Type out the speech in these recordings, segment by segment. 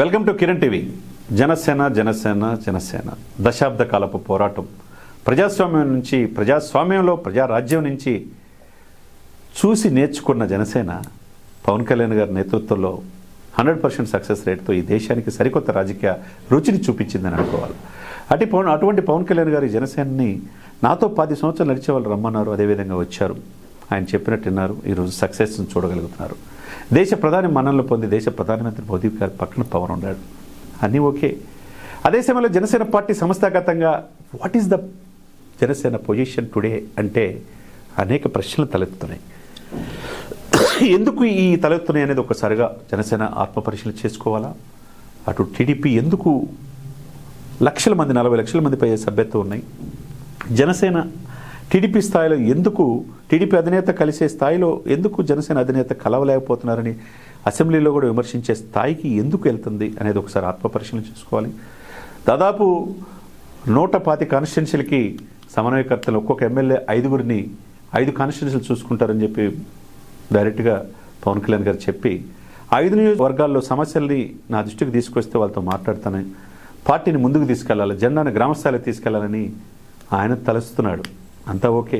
Welcome to Kiran TV. Janasena Janasena Janasena దశాబ్ద కాలపు పోరాటం ప్రజాస్వామ్యం నుంచి ప్రజాస్వామ్యంలో ప్రజారాజ్యం నుంచి చూసి నేర్చుకున్న జనసేన పవన్ కళ్యాణ్ గారి నేతృత్వంలో 100% సక్సెస్ రేట్తో ఈ దేశానికి సరికొత్త రాజకీయ రుచిని చూపించిందని అనుకోవాలి. అటువంటి పవన్ కళ్యాణ్ గారి జనసేనని నాతో 10 సంవత్సరాలు నడిచే వాళ్ళు రమ్మన్నారు. అదేవిధంగా వచ్చారు, ఆయన చెప్పినట్టు విన్నారు. ఈరోజు సక్సెస్ని చూడగలుగుతున్నారు. దేశ ప్రధాని మన్ననలు పొంది దేశ ప్రధానమంత్రి మోదీ గారి పక్కన పవన్ ఉన్నాడు, అన్నీ ఓకే. అదే సమయంలో జనసేన పార్టీ సంస్థాగతంగా what is the Janasena position today అంటే అనేక ప్రశ్నలు తలెత్తుతున్నాయి. ఎందుకు ఈ తలెత్తున్నాయి అనేది ఒకసారిగా జనసేన ఆత్మపరిశీలన చేసుకోవాలా? అటు టీడీపీ ఎందుకు లక్షల మంది 40 లక్షల మంది పై సభ్యత్వం ఉన్నాయి, జనసేన టీడీపీ స్థాయిలో ఎందుకు టీడీపీ అధినేత కలిసే స్థాయిలో ఎందుకు జనసేన అధినేత కలవలేకపోతున్నారని అసెంబ్లీలో కూడా విమర్శించే స్థాయికి ఎందుకు వెళ్తుంది అనేది ఒకసారి ఆత్మపరిశీలన చేసుకోవాలి. దాదాపు 125 కాన్స్టిట్యున్సీలకి సమన్వయకర్తలు ఒక్కొక్క ఎమ్మెల్యే 5గురిని 5 కాన్స్టిట్యున్సీలు చూసుకుంటారని చెప్పి డైరెక్ట్గా పవన్ కళ్యాణ్ గారు చెప్పి 5 నియోజకవర్గాల్లో సమస్యల్ని నా దృష్టికి తీసుకొస్తే వాళ్ళతో మాట్లాడతాను, పార్టీని ముందుకు తీసుకెళ్లాలి, జెండాను గ్రామస్థాయిలో తీసుకెళ్లాలని ఆయన తలస్తున్నాడు. అంతా ఓకే.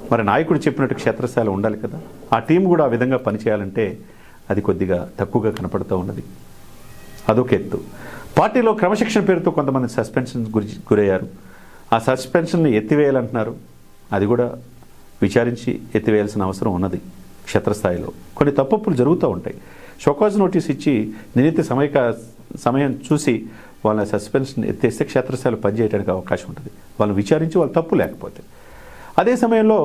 మరి నాయకుడు చెప్పినట్టు క్షేత్రస్థాయిలో ఉండాలి కదా. ఆ టీం కూడా ఆ విధంగా పనిచేయాలంటే అది కొద్దిగా తక్కువగా కనపడుతూ ఉన్నది. అదొక ఎత్తు. పార్టీలో క్రమశిక్షణ పేరుతో కొంతమంది సస్పెన్షన్ గురయ్యారు. ఆ సస్పెన్షన్ని ఎత్తివేయాలంటున్నారు. అది కూడా విచారించి ఎత్తివేయాల్సిన అవసరం ఉన్నది. క్షేత్రస్థాయిలో కొన్ని తప్పులు జరుగుతూ ఉంటాయి. షోకాజ్ నోటీస్ ఇచ్చి నిర్ణీత సమయం చూసి వాళ్ళ సస్పెన్షన్ ఎత్తేస్తే క్షేత్రస్థాయిలో పనిచేయడానికి అవకాశం ఉంటుంది. వాళ్ళని విచారించి వాళ్ళు తప్పు లేకపోతే. అదే సమయంలో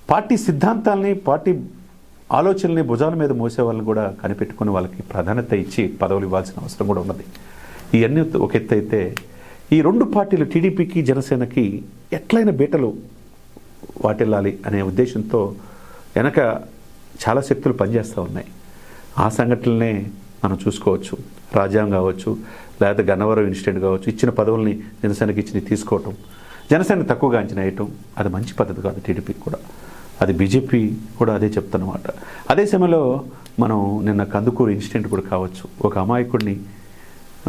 పార్టీ సిద్ధాంతాలని పార్టీ ఆలోచనల్ని భుజాల మీద మోసే వాళ్ళని కూడా కనిపెట్టుకుని వాళ్ళకి ప్రాధాన్యత ఇచ్చి పదవులు ఇవ్వాల్సిన అవసరం కూడా ఉన్నది. ఇవన్నీ ఒక ఎత్తు అయితే ఈ రెండు పార్టీలు టీడీపీకి జనసేనకి ఎట్లయిన బీటలు వాటిల్లాలి అనే ఉద్దేశంతో వెనక చాలా శక్తులు పనిచేస్తూ ఉన్నాయి. ఆ సంఘటనలనే మనం చూసుకోవచ్చు. రాజ్యాంగం కావచ్చు, లేదా గన్నవరం ఇన్స్టిట్యూట్ కావచ్చు, ఇచ్చిన పదవుల్ని జనసేనకి ఇచ్చి తీసుకోవటం, జనసేన తక్కువగా అంచనా వేయటం అది మంచి పద్ధతి కాదు టీడీపీకి కూడా. అది బీజేపీ కూడా అదే చెప్తున్నమాట. అదే సమయంలో మనం నిన్న కందుకూరు ఇన్సిడెంట్ కూడా కావచ్చు, ఒక అమాయకుడిని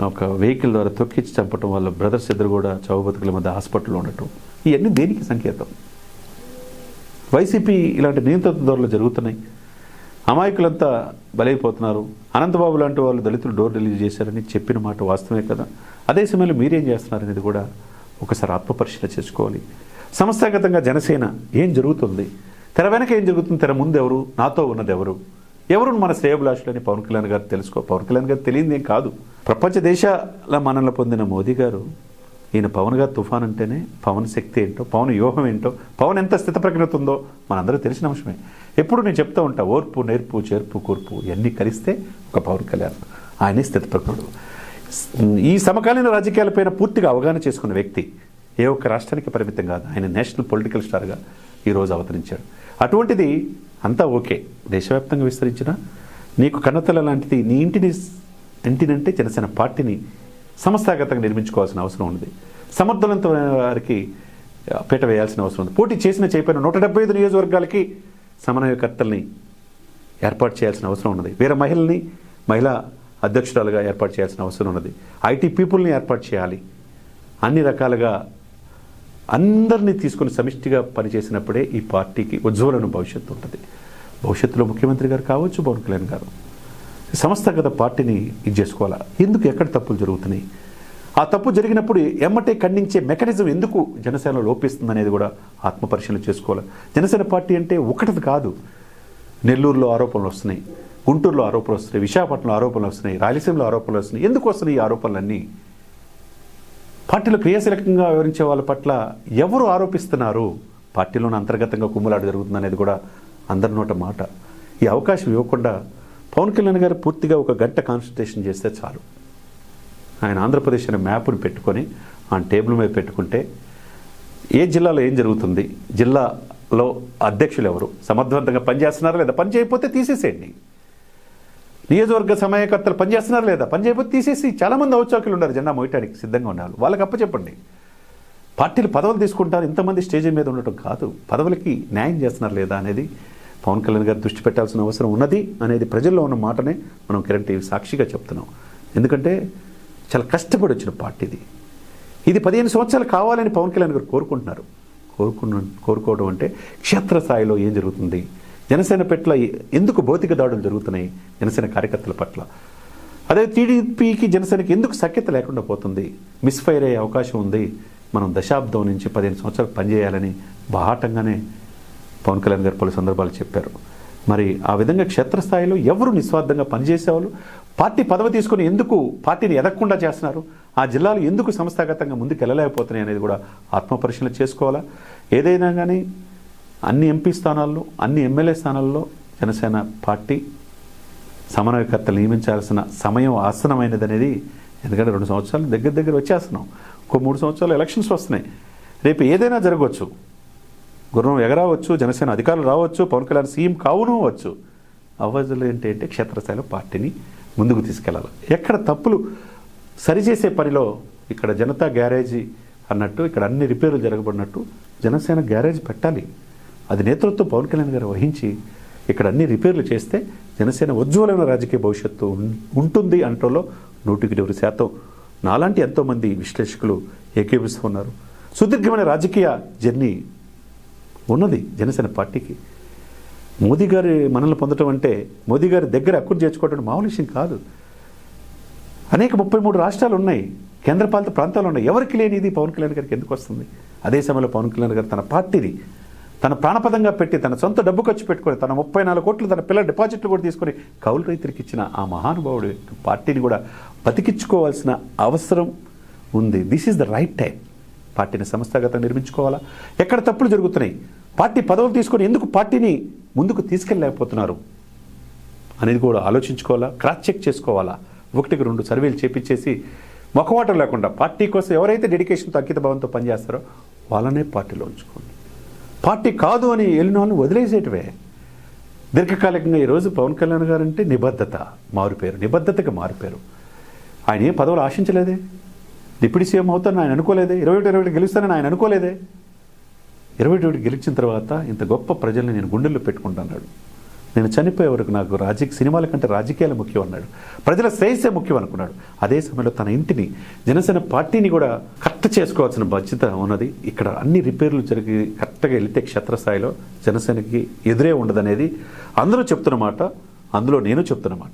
ఒక వెహికల్ ద్వారా తొక్కించి చంపటం వల్ల బ్రదర్స్ ఇద్దరు కూడా చావు బతుకుల మధ్య హాస్పిటల్లో ఉండటం, ఇవన్నీ దేనికి సంకేతం? వైసీపీ ఇలాంటి నియంత్రణ ధోరణులు జరుగుతున్నాయి. అమాయకులంతా బలైపోతున్నారు. అనంతబాబు లాంటి వాళ్ళు దళితులు డోర్ డెలివరీ చేశారని చెప్పిన మాట వాస్తవమే కదా. అదే సమయంలో మీరేం చేస్తున్నారనేది కూడా ఒకసారి ఆత్మపరిశీలన చేసుకోవాలి. సంస్థాగతంగా జనసేన ఏం జరుగుతుంది, తెర వెనక ఏం జరుగుతుంది, తెర ముందు ఎవరు, నాతో ఉన్నది ఎవరు, ఎవరు మన శ్రేయభిలాషులని పవన్ కళ్యాణ్ గారు తెలుసుకో. పవన్ కళ్యాణ్ గారు తెలియదు ఏం కాదు. ప్రపంచ దేశాల మనల్ని పొందిన మోదీ గారు ఈయన పవన్ గారు తుఫాన్ అంటేనే పవన్ శక్తి ఏంటో, పవన్ వ్యూహం ఏంటో, పవన్ ఎంత స్థితప్రజ్ఞత ఉందో మనందరూ తెలిసిన అంశమే. ఎప్పుడు నేను చెప్తూ ఉంటా, ఓర్పు నేర్పు చేర్పు కూర్పు ఇవన్నీ కలిస్తే ఒక పవన్ కళ్యాణ్, ఆయనే స్థితప్రజ్ఞుడు. ఈ సమకాలీన రాజకీయాలపైన పూర్తిగా అవగాహన చేసుకున్న వ్యక్తి. ఏ ఒక్క రాష్ట్రానికి పరిమితం కాదు, ఆయన నేషనల్ పొలిటికల్ స్టార్గా ఈరోజు అవతరించాడు. అటువంటిది అంతా ఓకే, దేశవ్యాప్తంగా విస్తరించిన నీకు కన్నతల లాంటిది నీ ఇంటినంటే జనసేన పార్టీని సంస్థాగతంగా నిర్మించుకోవాల్సిన అవసరం ఉంది. సమర్థవంతమైన వారికి పీట వేయాల్సిన అవసరం ఉంది. పోటీ చేసిన చేయకపోయిన 175 నియోజకవర్గాలకి సమన్వయకర్తల్ని ఏర్పాటు చేయాల్సిన అవసరం ఉన్నది. వేరే మహిళా అధ్యక్షురాలుగా ఏర్పాటు చేయాల్సిన అవసరం ఉన్నది. ఐటీ పీపుల్ని ఏర్పాటు చేయాలి. అన్ని రకాలుగా అందరినీ తీసుకుని సమిష్టిగా పనిచేసినప్పుడే ఈ పార్టీకి ఉజ్వలమైన భవిష్యత్తు ఉంటుంది. భవిష్యత్తులో ముఖ్యమంత్రి గారు కావచ్చు, పవన్ కళ్యాణ్ గారు సంస్థాగత పార్టీని ఇది చేసుకోవాలా. ఎందుకు ఎక్కడ తప్పులు జరుగుతున్నాయి, ఆ తప్పు జరిగినప్పుడు ఎమ్మటే ఖండించే మెకానిజం ఎందుకు జనసేనలో లోపిస్తుంది అనేది కూడా ఆత్మపరిశీలన చేసుకోవాలి. జనసేన పార్టీ అంటే ఒకటిది కాదు. నెల్లూరులో ఆరోపణలు వస్తున్నాయి, గుంటూరులో ఆరోపణలు వస్తున్నాయి, విశాఖపట్నంలో ఆరోపణలు వస్తున్నాయి, రాయలసీమలో ఆరోపణలు వస్తున్నాయి. ఎందుకు వస్తున్నాయి ఈ ఆరోపణలన్నీ? పార్టీలో క్రియాశీలకంగా వివరించే వాళ్ళ పట్ల ఎవరు ఆరోపిస్తున్నారు? పార్టీలోని అంతర్గతంగా కుమ్ములాట జరుగుతుంది అనేది కూడా అందరి నోట మాట. ఈ అవకాశం ఇవ్వకుండా పవన్ కళ్యాణ్ గారు పూర్తిగా 1 గంట కాన్సల్టేషన్ చేస్తే చాలు. ఆయన ఆంధ్రప్రదేశ్ అనే మ్యాప్ని పెట్టుకొని ఆ టేబుల్ మీద పెట్టుకుంటే ఏ జిల్లాలో ఏం జరుగుతుంది, జిల్లాలో అధ్యక్షులు ఎవరు, సమర్థవంతంగా పనిచేస్తున్నారా లేదా, పని చేయకపోతే తీసేసేయండి. నియోజకవర్గ సమయకర్తలు పనిచేస్తున్నారా లేదా, పని చేయకపోతే తీసేసి. చాలామంది ఔత్సాకులు ఉన్నారు జెండా మోయటానికి సిద్ధంగా ఉన్నారు, వాళ్ళకి అప్పచెప్పండి. పార్టీలు పదవులు తీసుకుంటారు, ఇంతమంది స్టేజ్ మీద ఉండటం కాదు, పదవులకి న్యాయం చేస్తున్నారు లేదా అనేది పవన్ కళ్యాణ్ గారు దృష్టి పెట్టాల్సిన అవసరం ఉన్నది అనేది ప్రజల్లో ఉన్న మాటనే మనం కిరణ్ టీవీ సాక్షిగా చెప్తున్నాం. ఎందుకంటే చాలా కష్టపడి వచ్చిన పార్టీది. ఇది 15 సంవత్సరాలు కావాలని పవన్ కళ్యాణ్ గారు కోరుకుంటున్నారు. కోరుకోవడం అంటే క్షేత్రస్థాయిలో ఏం జరుగుతుంది, జనసేన పట్ల ఎందుకు భౌతిక దాడులు జరుగుతున్నాయి జనసేన కార్యకర్తల పట్ల, అదే టీడీపీకి జనసేనకి ఎందుకు సఖ్యత లేకుండా పోతుంది, మిస్ఫైర్ అయ్యే అవకాశం ఉంది, మనం దశాబ్దం నుంచి 15 సంవత్సరాలు పనిచేయాలని బాహాటంగానే పవన్ కళ్యాణ్ గారు పలు సందర్భాలు చెప్పారు. మరి ఆ విధంగా క్షేత్రస్థాయిలో ఎవరు నిస్వార్థంగా పనిచేసేవాళ్ళు పార్టీ పదవి తీసుకుని ఎందుకు పార్టీని ఎదగకుండా చేస్తున్నారు, ఆ జిల్లాలు ఎందుకు సంస్థాగతంగా ముందుకు వెళ్ళలేకపోతున్నాయి అనేది కూడా ఆత్మపరిశీలన చేసుకోవాలా. ఏదైనా కానీ అన్ని ఎంపీ స్థానాల్లో అన్ని ఎమ్మెల్యే స్థానాల్లో జనసేన పార్టీ సమన్వయకర్తలు నియమించాల్సిన సమయం ఆసనమైనది అనేది. ఎందుకంటే 2 సంవత్సరాలు దగ్గర వచ్చేస్తున్నాం. ఇంకో 3 సంవత్సరాలు ఎలక్షన్స్ వస్తున్నాయి. రేపు ఏదైనా జరగవచ్చు, గుర్రం ఎగరావచ్చు, జనసేన అధికారులు రావచ్చు, పవన్ కళ్యాణ్ సీఎం కావును వచ్చు. అవ్వజలు ఏంటంటే క్షేత్రస్థాయిలో పార్టీని ముందుకు తీసుకెళ్ళాలి. ఎక్కడ తప్పులు సరిచేసే పనిలో ఇక్కడ జనతా గ్యారేజీ అన్నట్టు ఇక్కడ అన్ని రిపేర్లు జరగబడినట్టు జనసేన గ్యారేజ్ పెట్టాలి. అది నేతృత్వం పవన్ కళ్యాణ్ గారు వహించి ఇక్కడ అన్ని రిపేర్లు చేస్తే జనసేన ఉజ్వలమైన రాజకీయ భవిష్యత్తు ఉంటుంది అంటలో 100% నాలాంటి ఎంతోమంది విశ్లేషకులు ఏకీభవిస్తూ ఉన్నారు. సుదీర్ఘమైన రాజకీయ జర్నీ ఉన్నది జనసేన పార్టీకి. మోదీ గారి మనల్ని పొందడం అంటే మోదీ గారి దగ్గర అక్కును చేర్చుకోవడం మామూలు విషయం కాదు. అనేక 33 రాష్ట్రాలు ఉన్నాయి, కేంద్రపాలిత ప్రాంతాలు ఉన్నాయి. ఎవరికి లేని ఇది పవన్ కళ్యాణ్ గారికి ఎందుకు వస్తుంది? అదే సమయంలో పవన్ కళ్యాణ్ గారు తన పార్టీని తన ప్రాణపదంగా పెట్టి తన సొంత డబ్బు ఖర్చు పెట్టుకొని తన 34 కోట్లు తన పిల్లల డిపాజిట్లు కూడా తీసుకొని కౌలు రైతులకు ఇచ్చిన ఆ మహానుభావుడి పార్టీని కూడా బతికించుకోవాల్సిన అవసరం ఉంది. This is the right time. పార్టీని సంస్థాగతంగా నిర్మించుకోవాలా. ఎక్కడ తప్పులు జరుగుతున్నాయి, పార్టీ పదవులు తీసుకొని ఎందుకు పార్టీని ముందుకు తీసుకెళ్ళలేకపోతున్నారు అనేది కూడా ఆలోచించుకోవాలా, క్రాస్ చెక్ చేసుకోవాలా. 1-2 సర్వేలు చేపించేసి మొఖమాటం లేకుండా పార్టీ కోసం ఎవరైతే డెడికేషన్తో అంకిత భావంతో పనిచేస్తారో వాళ్ళనే పార్టీలో ఉంచుకోండి. పార్టీ కాదు అని వెళ్ళిన వాళ్ళని వదిలేసేటివే. దీర్ఘకాలికంగా ఈరోజు పవన్ కళ్యాణ్ గారు అంటే నిబద్ధత మారుపేరు, నిబద్ధతగా మారిపోయారు. ఆయన ఏం పదవులు ఆశించలేదే, డిప్యూటీ సీఎం అవుతానని ఆయన అనుకోలేదే, 21 గెలుస్తానని ఆయన అనుకోలేదే. 21 గెలిచిన తర్వాత ఇంత గొప్ప ప్రజల్ని నేను గుండెల్లో పెట్టుకుంటున్నాడు. నేను చనిపోయే వరకు నాకు సినిమాల కంటే రాజకీయాలు ముఖ్యం అన్నాడు. ప్రజల శ్రేయస్సే ముఖ్యం అనుకున్నాడు. అదే సమయంలో తన ఇంటిని జనసేన పార్టీని కూడా కరెక్ట్ చేసుకోవాల్సిన బాధ్యత ఉన్నది. ఇక్కడ అన్ని రిపేర్లు జరిగి కరెక్ట్గా వెళితే క్షేత్రస్థాయిలో జనసేనకి ఎదురే ఉండదనేది అందరూ చెప్తున్నమాట, అందులో నేను చెప్తున్నమాట.